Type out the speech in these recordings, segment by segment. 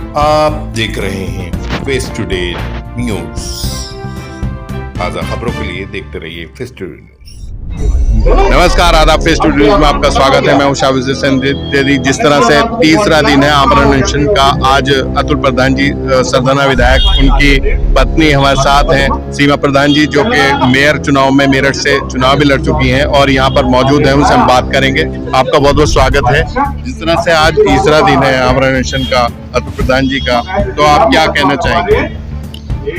आप देख रहे हैं फेस टुडे न्यूज। ताज़ा खबरों के लिए देखते रहिए फेस टुडे न्यूज। नमस्कार, आदाब। फेस टुडे न्यूज में आपका स्वागत है। मैं हूं शाह विजय सेन। जिस तरह से तीसरा दिन है आमरण अनशन का, आज अतुल प्रधान जी सरधना विधायक, उनकी पत्नी हमारे साथ हैं सीमा प्रधान जी, जो कि मेयर चुनाव में मेरठ से चुनाव भी लड़ चुकी हैं और यहाँ पर मौजूद हैं। उनसे हम बात करेंगे। आपका बहुत बहुत स्वागत है। जिस तरह से आज तीसरा दिन है आमरण अनशन का अतुल प्रधान जी का, तो आप क्या कहना चाहेंगे?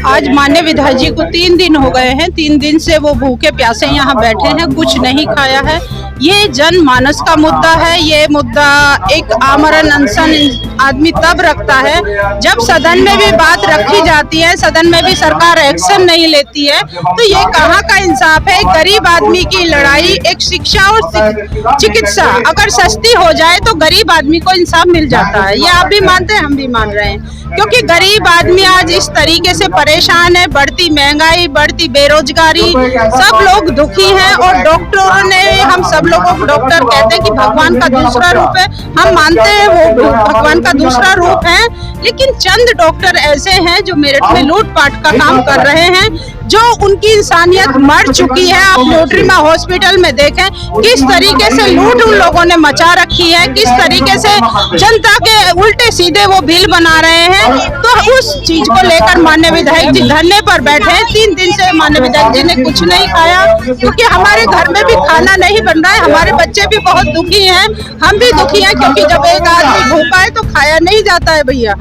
आज माननीय विधायक जी को 3 दिन हो गए हैं। 3 दिन से वो भूखे प्यासे यहाँ बैठे हैं, कुछ नहीं खाया है। ये जनमानस का मुद्दा है। ये मुद्दा एक आमरण अनशन आदमी तब रखता है जब सदन में भी बात रखी जाती है, सदन में भी सरकार एक्शन नहीं लेती है। तो ये कहाँ का इंसाफ है? गरीब आदमी की लड़ाई, एक शिक्षा और चिकित्सा अगर सस्ती हो जाए तो गरीब आदमी को इंसाफ मिल जाता है। ये आप भी मानते हैं, हम भी मान रहे हैं, क्योंकि गरीब आदमी आज इस तरीके से परेशान है। बढ़ती महंगाई, बढ़ती बेरोजगारी, सब लोग दुखी हैं। और डॉक्टरों ने, हम सब लोगों को डॉक्टर कहते हैं कि भगवान का दूसरा रूप है, हम मानते हैं वो भगवान का दूसरा रूप है, लेकिन चंद डॉक्टर ऐसे हैं जो मेरठ में लूटपाट का काम कर रहे हैं, जो उनकी इंसानियत मर चुकी है। आप लोटरीमा हॉस्पिटल में देखें किस तरीके से लूट उन लोगों ने मचा रखी है, किस तरीके से जनता के उल्टे सीधे वो बिल बना रहे हैं। तो उस चीज को लेकर माननीय विधायक जी धरने पर बैठे हैं। 3 दिन से माननीय विधायक जी ने कुछ नहीं खाया, क्योंकि हमारे घर में भी खाना नहीं बन रहा है। हमारे बच्चे भी बहुत दुखी हैं, हम भी दुखी हैं, क्योंकि जब एक आदमी भूखा है तो खाया नहीं जाता है भैया।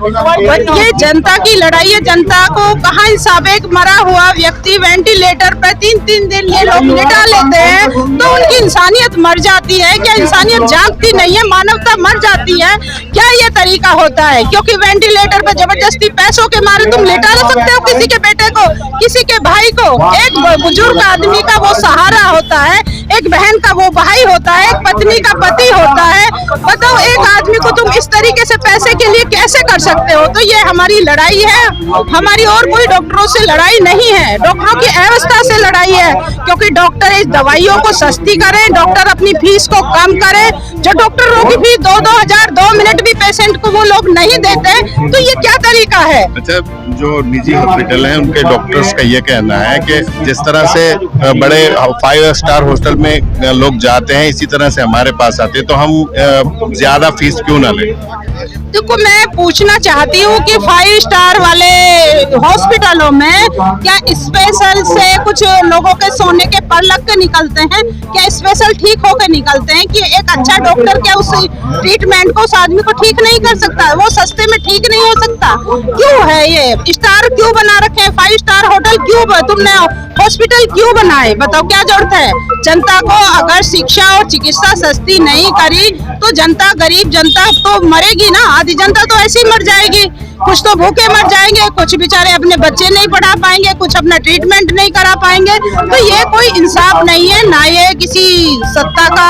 ये जनता की लड़ाई है। जनता को कहाँ इंसाफ? एक मरा हुआ व्यक्ति वेंटिलेटर पे 3-3 दिन ये लोग लिटा लेते हैं, तो उनकी इंसानियत मर जाती है क्या? इंसानियत जागती नहीं है, मानवता मर जाती है क्या? ये तरीका होता है? क्योंकि वेंटिलेटर पे जबरदस्ती पैसों के मारे तुम लिटा ना सकते हो किसी के बेटे को, किसी के भाई को। एक बुजुर्ग आदमी का वो सहारा होता है, एक बहन का वो भाई होता है, एक पत्नी का पति होता है। बताओ, एक आदमी को तुम इस तरीके से पैसे के लिए कैसे कर सकते हो? तो ये हमारी लड़ाई है, हमारी और कोई डॉक्टरों से लड़ाई नहीं है, डॉक्टरों की अव्यवस्था से लड़ाई है। क्योंकि डॉक्टर इस दवाइयों को सस्ती करें, डॉक्टर अपनी फीस को कम करें। जो डॉक्टरों की फीस 2-2 हजार 2 मिनट भी पेशेंट को वो लोग नहीं देते, तो ये क्या तरीका है? अच्छा, जो निजी हॉस्पिटल हैं उनके डॉक्टर्स का ये कहना है कि जिस तरह से बड़े 5 स्टार हॉस्टल में लोग जाते हैं, इसी तरह से हमारे पास आते हैं, तो हम ज्यादा फीस क्यों ना लें? देखो, मैं पूछना चाहती हूँ कि 5 स्टार वाले हॉस्पिटलों में क्या स्पेशल से कुछ लोगों के सोने के पर लग के निकलते हैं? क्या स्पेशल ठीक होकर निकलते हैं? कि एक अच्छा डॉक्टर क्या उस ट्रीटमेंट को, उस आदमी को ठीक नहीं कर सकता है? वो सस्ते में ठीक नहीं हो सकता? क्यों है ये? स्टार क्यों बना रखे हैं? 5 स्टार होटल क्यों तुमने हॉस्पिटल क्यों बनाए? बताओ, क्या जरूरत है? जनता को अगर शिक्षा और चिकित्सा सस्ती नहीं करी तो जनता, गरीब जनता तो मरेगी ना। आधी जनता तो ऐसे ही मर जाएगी। कुछ तो भूखे मर जाएंगे, कुछ बेचारे अपने बच्चे नहीं पढ़ा पाएंगे, कुछ अपना ट्रीटमेंट नहीं करा पाएंगे। तो ये कोई इंसाफ नहीं है, ना ये किसी सत्ता का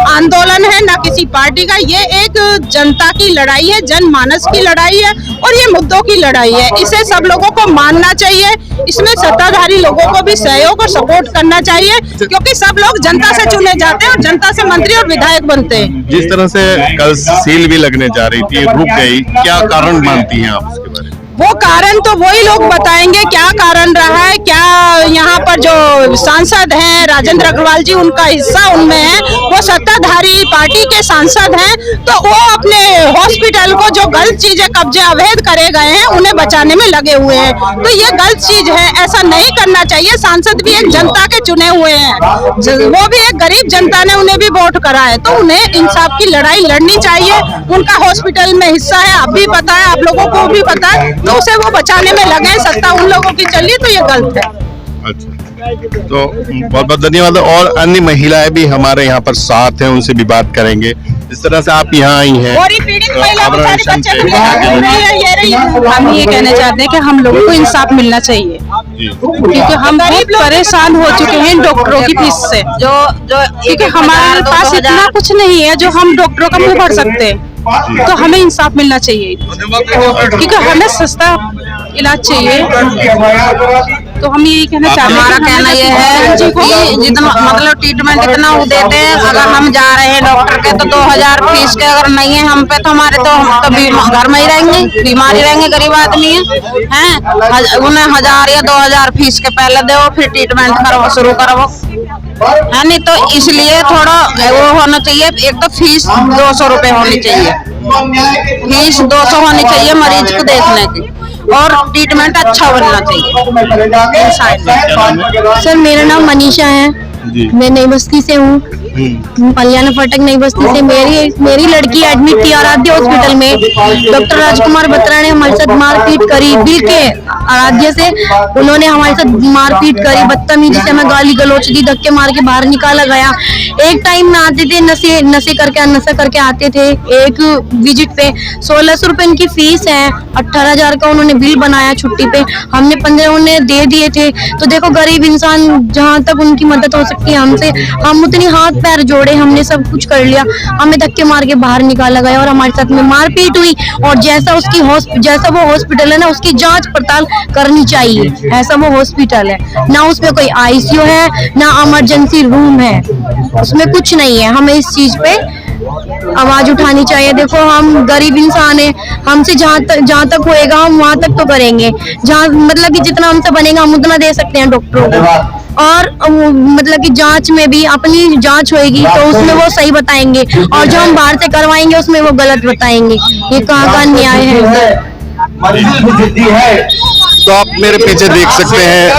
आंदोलन है, ना किसी पार्टी का। ये एक जनता की लड़ाई है, जनमानस की लड़ाई है, और ये मुद्दों की लड़ाई है। इसे सब लोगों को मानना चाहिए। इसमें सत्ताधारी लोगों को भी सहयोग और सपोर्ट करना चाहिए, क्योंकि सब लोग जनता से चुने जाते हैं और जनता से मंत्री और विधायक बनते हैं। जिस तरह से कल सील भी लगने जा रही थी, रुक गई, क्या कारण मानती हैं आप उसके बारे में? वो कारण तो वही लोग बताएंगे क्या कारण रहा है। क्या यहाँ पर जो सांसद हैं राजेंद्र अग्रवाल जी, उनका हिस्सा उनमें है, वो सत्ताधारी पार्टी के सांसद हैं, तो वो अपने हॉस्पिटल को जो गलत चीजें कब्जे अवैध करे गए हैं उन्हें बचाने में लगे हुए हैं। तो ये गलत चीज है, ऐसा नहीं करना चाहिए। सांसद भी एक जनता के चुने हुए हैं, वो भी एक गरीब जनता ने उन्हें भी वोट करा है, तो उन्हें इंसाफ की लड़ाई लड़नी चाहिए। उनका हॉस्पिटल में हिस्सा है, आप भी पता है, आप लोगों को भी पता है, तो उसे वो बचाने में लगे। सत्ता उन लोगों की चली, तो ये गलत है। अच्छा, तो बहुत बहुत धन्यवाद। और अन्य महिलाएं भी हमारे यहाँ पर साथ हैं, उनसे भी बात करेंगे। इस तरह से आप यहाँ आई हैं, हम ये कहना चाहते हैं कि हम लोगों को इंसाफ मिलना चाहिए, क्योंकि हम बहुत परेशान हो चुके हैं डॉक्टरों की फीस से। क्योंकि हमारे पास इतना कुछ नहीं है जो हम डॉक्टरों का मुंह भर सकते हैं, तो हमें इंसाफ मिलना चाहिए, क्योंकि हमें सस्ता इलाज चाहिए। तो हम यही कहना चाहते हैं, हमारा कहना ये है कि जितना मतलब ट्रीटमेंट इतना वो देते हैं, अगर हम जा रहे हैं डॉक्टर के तो 2000 फीस के अगर नहीं है हम पे तो हमारे तो हम तो घर में ही रहेंगे, बीमार ही रहेंगे, गरीब आदमी हैं। उन्हें 1000 या 2000 फीस के पहले दो, फिर ट्रीटमेंट करो शुरू करो, है नहीं। तो इसलिए थोड़ा वो होना चाहिए, एक तो फीस 200 रुपए होनी चाहिए, फीस 200 होनी चाहिए मरीज को देखने की, और ट्रीटमेंट अच्छा बनना चाहिए। सर मेरा नाम मनीषा है, मैं नई बस्ती से हूँ, कल्याण फाटक नई बस्ती से। मेरी लड़की एडमिट थी आराध्य हॉस्पिटल में। डॉक्टर राजकुमार बत्रा ने हमारे साथ मारपीट करी, बिल के आराध्य से उन्होंने हमारे साथ मारपीट करी, बदतमीजी से हमें गाली गलौच दी, धक्के मार के बाहर निकाला गया। एक टाइम में आते थे नशा करके आते थे। एक विजिट पे 1600 रुपए इनकी फीस है, 18,000 का उन्होंने बिल बनाया छुट्टी पे, हमने 15 उन्हें दे दिए थे। तो देखो गरीब इंसान, जहाँ तक उनकी मदद हो सकती है हमसे, हम उतनी हाथ पैर जोड़े, हमने सब कुछ कर लिया, हमें धक्के मार के बाहर निकाला गया और हमारे साथ में मारपीट हुई। और जैसा वो हॉस्पिटल है ना, उसकी जांच पड़ताल करनी चाहिए। ऐसा वो हॉस्पिटल है ना, उसमें कोई आईसीयू है ना इमरजेंसी रूम है, उसमें कुछ नहीं है। हमें इस चीज पे आवाज उठानी चाहिए। देखो हम गरीब इंसान है, हमसे जहाँ तक होएगा हम वहाँ तक तो करेंगे, जहाँ मतलब कि जितना हमसे बनेगा हम उतना दे सकते हैं डॉक्टरों को। और मतलब कि जांच में भी अपनी जांच होएगी तो उसमें वो सही बताएंगे, और जो हम बाहर से करवाएंगे उसमें वो गलत बताएंगे। ये कहाँ का न्याय है? तो आप मेरे पीछे देख सकते हैं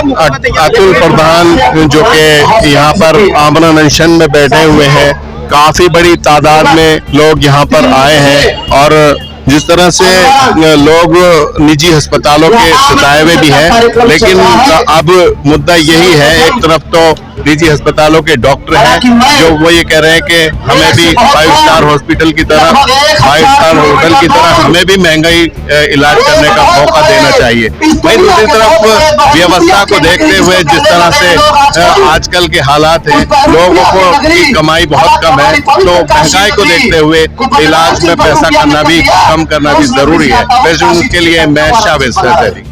अतुल प्रधान जो कि यहाँ पर आमरण अनशन में बैठे हुए हैं। काफी बड़ी तादाद में लोग यहाँ पर आए हैं, और जिस तरह से लोग निजी अस्पतालों के सताए हुए भी हैं, लेकिन अब मुद्दा यही है, एक तरफ तो निजी अस्पतालों के डॉक्टर हैं जो वो ये कह रहे हैं कि हमें भी 5 स्टार हॉस्पिटल की तरह, 5 स्टार होटल की तरह हमें भी महंगाई इलाज करने का मौका देना चाहिए। वहीं दूसरी तरफ व्यवस्था को देखते हुए जिस तरह से आजकल के हालात हैं, लोगों को की कमाई बहुत कम है, तो महंगाई को देखते हुए इलाज में पैसा करना भी कम करना भी जरूरी है। वैसे उसके लिए मैं शाबिश है।